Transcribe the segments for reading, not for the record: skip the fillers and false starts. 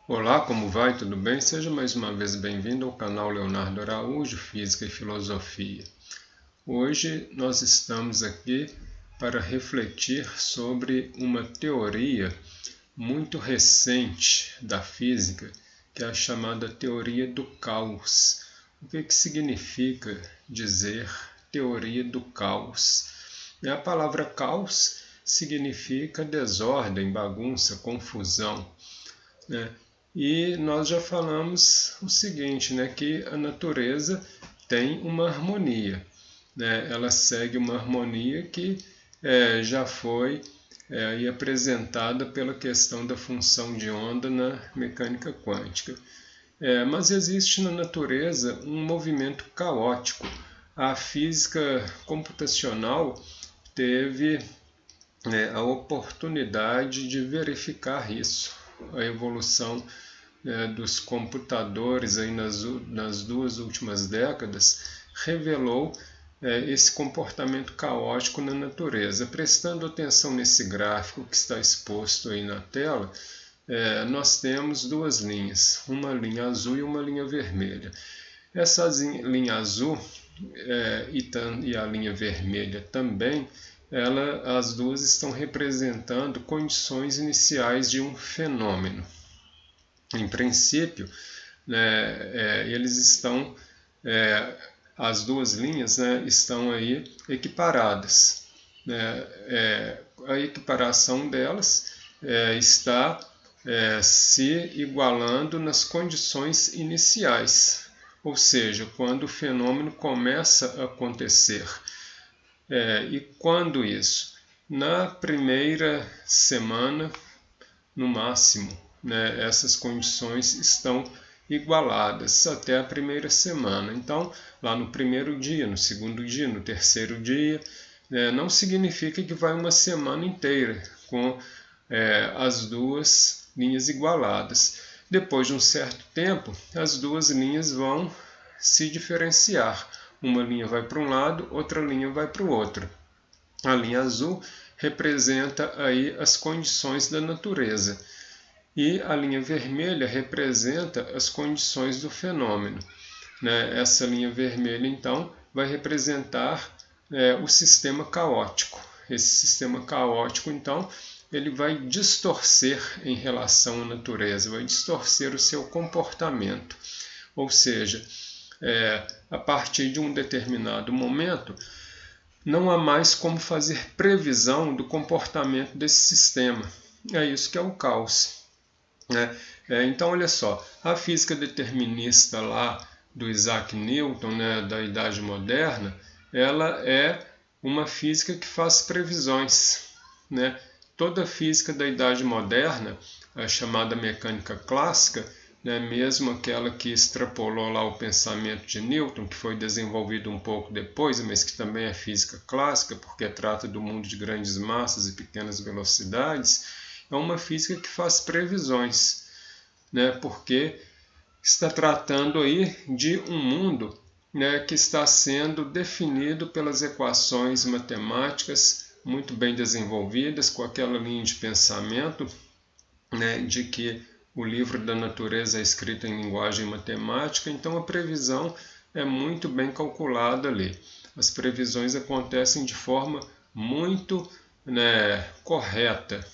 Olá, como vai? Tudo bem? Seja mais uma vez bem-vindo ao canal Leonardo Araújo, Física e Filosofia. Hoje nós estamos aqui para refletir sobre uma teoria muito recente da física, que é a chamada teoria do caos. O que significa dizer teoria do caos? A palavra caos significa desordem, bagunça, confusão, né? E nós já falamos o seguinte, né, que a natureza tem uma harmonia, né? Ela segue uma harmonia que já foi aí apresentada pela questão da função de onda na mecânica quântica. Mas existe na natureza um movimento caótico. A física computacional teve a oportunidade de verificar isso, a evolução dos computadores aí nas duas últimas décadas revelou esse comportamento caótico na natureza. Prestando atenção nesse gráfico que está exposto aí na tela, nós temos duas linhas, uma linha azul e uma linha vermelha. Essa linha azul e a linha vermelha também, as duas estão representando condições iniciais de um fenômeno. Em princípio, eles estão, as duas linhas, estão aí equiparadas. A equiparação delas está se igualando nas condições iniciais, ou seja, quando o fenômeno começa a acontecer. E quando isso? Na primeira semana, no máximo, essas condições estão igualadas até a primeira semana. Então, lá no primeiro dia, no segundo dia, no terceiro dia, não significa que vai uma semana inteira com as duas linhas igualadas. Depois de um certo tempo, as duas linhas vão se diferenciar. Uma linha vai para um lado, outra linha vai para o outro. A linha azul representa aí as condições da natureza e a linha vermelha representa as condições do fenômeno. Essa linha vermelha, então, vai representar o sistema caótico. Esse sistema caótico, então, ele vai distorcer em relação à natureza, vai distorcer o seu comportamento. Ou seja, a partir de um determinado momento, não há mais como fazer previsão do comportamento desse sistema. É isso que é o caos. Então, olha só, a física determinista lá do Isaac Newton, da Idade Moderna, ela é uma física que faz previsões. Toda a física da Idade Moderna, a chamada mecânica clássica, mesmo aquela que extrapolou lá o pensamento de Newton, que foi desenvolvido um pouco depois, mas que também é física clássica, porque trata do mundo de grandes massas e pequenas velocidades, é uma física que faz previsões, porque está tratando aí de um mundo que está sendo definido pelas equações matemáticas muito bem desenvolvidas, com aquela linha de pensamento de que o livro da natureza é escrito em linguagem matemática, então a previsão é muito bem calculada ali. As previsões acontecem de forma muito correta,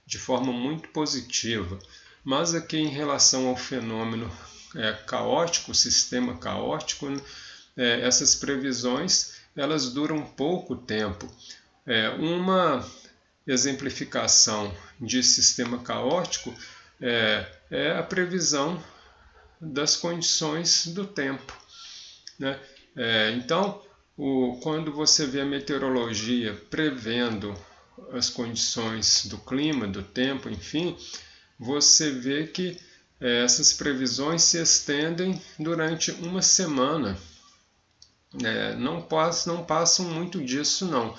de forma muito positiva. Mas aqui em relação ao fenômeno caótico, o sistema caótico, essas previsões elas duram pouco tempo. Uma exemplificação de sistema caótico é a previsão das condições do tempo. Então, quando você vê a meteorologia prevendo as condições do clima, do tempo, enfim, você vê que essas previsões se estendem durante uma semana. Não passam muito disso, não.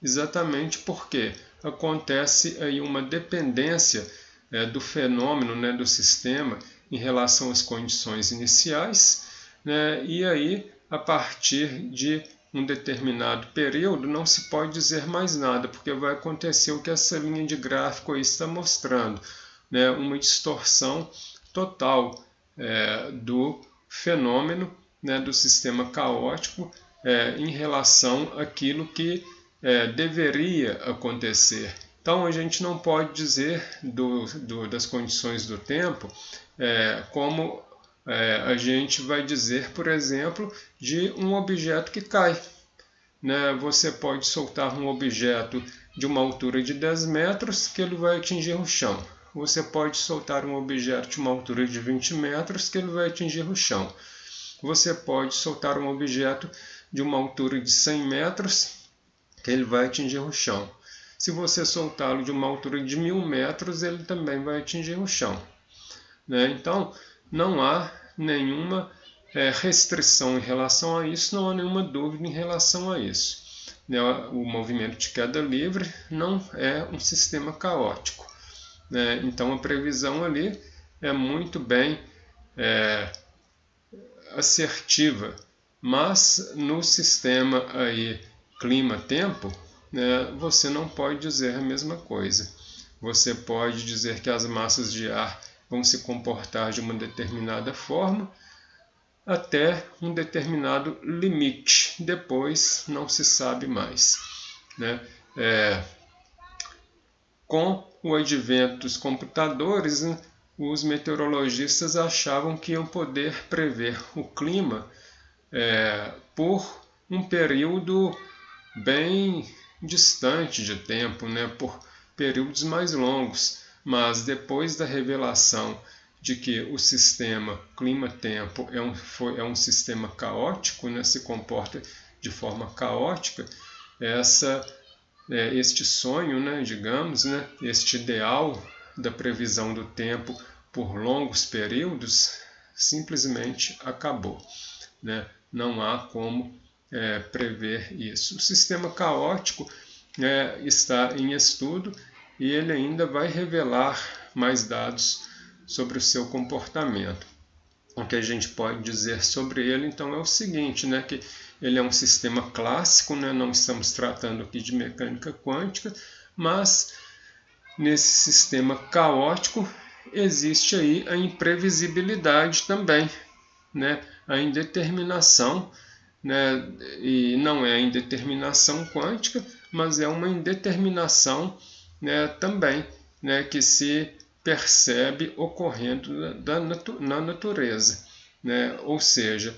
Exatamente porque acontece aí uma dependência do fenômeno, do sistema em relação às condições iniciais, e aí, a partir de um determinado período, não se pode dizer mais nada, porque vai acontecer o que essa linha de gráfico aí está mostrando. né, uma distorção total do fenômeno, né, do sistema caótico em relação àquilo que deveria acontecer. Então a gente não pode dizer das condições do tempo como a gente vai dizer, por exemplo, de um objeto que cai. Né? Você pode soltar um objeto de uma altura de 10 metros que ele vai atingir o chão. Você pode soltar um objeto de uma altura de 20 metros que ele vai atingir o chão. Você pode soltar um objeto de uma altura de 100 metros que ele vai atingir o chão. Se você soltá-lo de uma altura de 1000 metros, ele também vai atingir o chão. Né? Então, não há nenhuma restrição em relação a isso, não há nenhuma dúvida em relação a isso. Né? O movimento de queda livre não é um sistema caótico. Né? Então, a previsão ali é muito bem assertiva, mas no sistema aí clima-tempo, né, você não pode dizer a mesma coisa. Você pode dizer que as massas de ar vão se comportar de uma determinada forma até um determinado limite. Depois não se sabe mais. Né? Com o advento dos computadores, né, os meteorologistas achavam que iam poder prever o clima por um período bem distante de tempo, né, por períodos mais longos. Mas depois da revelação de que o sistema clima-tempo é um sistema caótico, né, se comporta de forma caótica, este sonho, né, digamos, né, este ideal da previsão do tempo por longos períodos simplesmente acabou. Né? Não há como prever isso. O sistema caótico está em estudo e ele ainda vai revelar mais dados sobre o seu comportamento. O que a gente pode dizer sobre ele, então, é o seguinte, né, que ele é um sistema clássico, né, não estamos tratando aqui de mecânica quântica, mas nesse sistema caótico existe aí a imprevisibilidade também, né, a indeterminação, né, e não é a indeterminação quântica, mas é uma indeterminação, né, também, né, que se percebe ocorrendo na natureza. Né? Ou seja,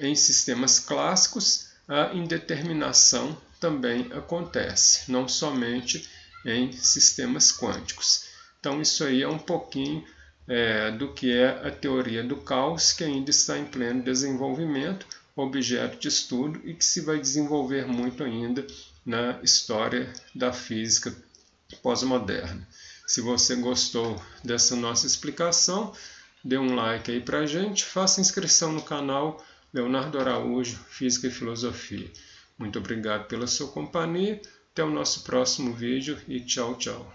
em sistemas clássicos, a indeterminação também acontece, não somente em sistemas quânticos. Então, isso aí é um pouquinho do que é a teoria do caos, que ainda está em pleno desenvolvimento, objeto de estudo e que se vai desenvolver muito ainda na história da física pós-moderna. Se você gostou dessa nossa explicação, dê um like aí pra gente, faça inscrição no canal Leonardo Araújo, Física e Filosofia. Muito obrigado pela sua companhia, até o nosso próximo vídeo e tchau, tchau.